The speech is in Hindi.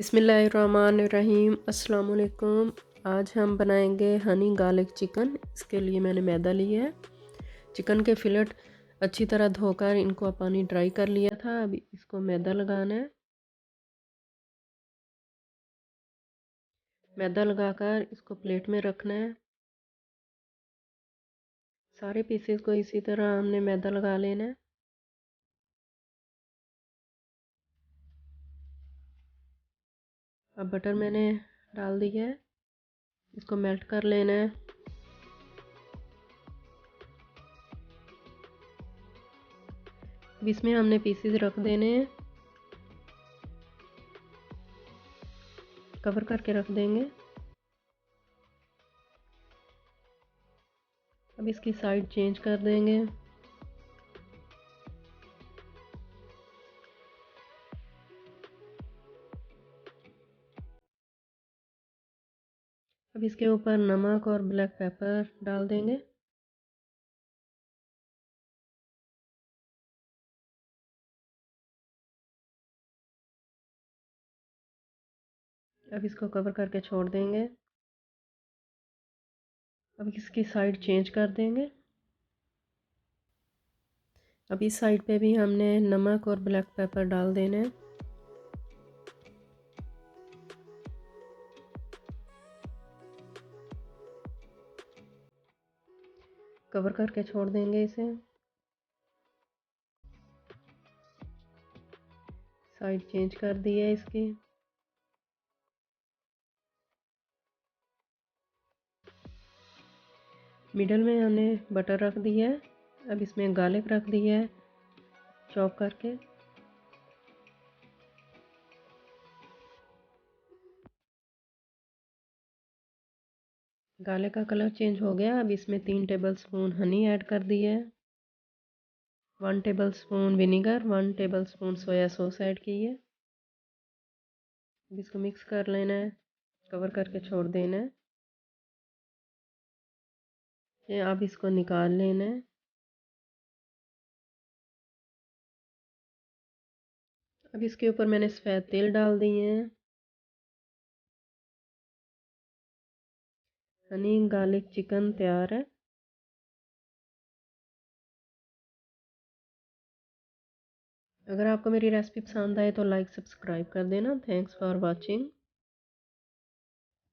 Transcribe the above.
बिस्मिल्लाहिर्रहमानिर्रहीम। अस्सलाम वालेकुम। आज हम बनाएंगे हनी गार्लिक चिकन। इसके लिए मैंने मैदा लिया है। चिकन के फिलेट अच्छी तरह धोकर इनको पानी ड्राई कर लिया था। अभी इसको मैदा लगाना है। मैदा लगाकर इसको प्लेट में रखना है। सारे पीसेस को इसी तरह हमने मैदा लगा लेना है। अब बटर मैंने डाल दिया है, इसको मेल्ट कर लेना है। अब इसमें हमने पीसेस रख देने हैं, कवर करके रख देंगे। अब इसकी साइड चेंज कर देंगे। अब इसके ऊपर नमक और ब्लैक पेपर डाल देंगे। अब इसको कवर करके छोड़ देंगे। अब इसकी साइड चेंज कर देंगे। अब इस साइड पे भी हमने नमक और ब्लैक पेपर डाल देना है। कवर करके छोड़ देंगे इसे। साइड चेंज कर दी है इसकी। मिडल में हमने बटर रख दी है। अब इसमें गार्लिक रख दी है चॉप करके। गार्लिक का कलर चेंज हो गया। अब इसमें 3 टेबलस्पून हनी ऐड कर दी है। 1 tablespoon vinegar, 1 tablespoon soya sauce add की है। अब इसको मिक्स कर लेना है, कवर करके छोड़ देना है। ये अब इसको निकाल लेना है। अब इसके ऊपर मैंने सफ़ेद तेल डाल दिए हैं। हनी गार्लिक चिकन तैयार है। अगर आपको मेरी रेसिपी पसंद आए तो लाइक सब्सक्राइब कर देना। Thanks for watching.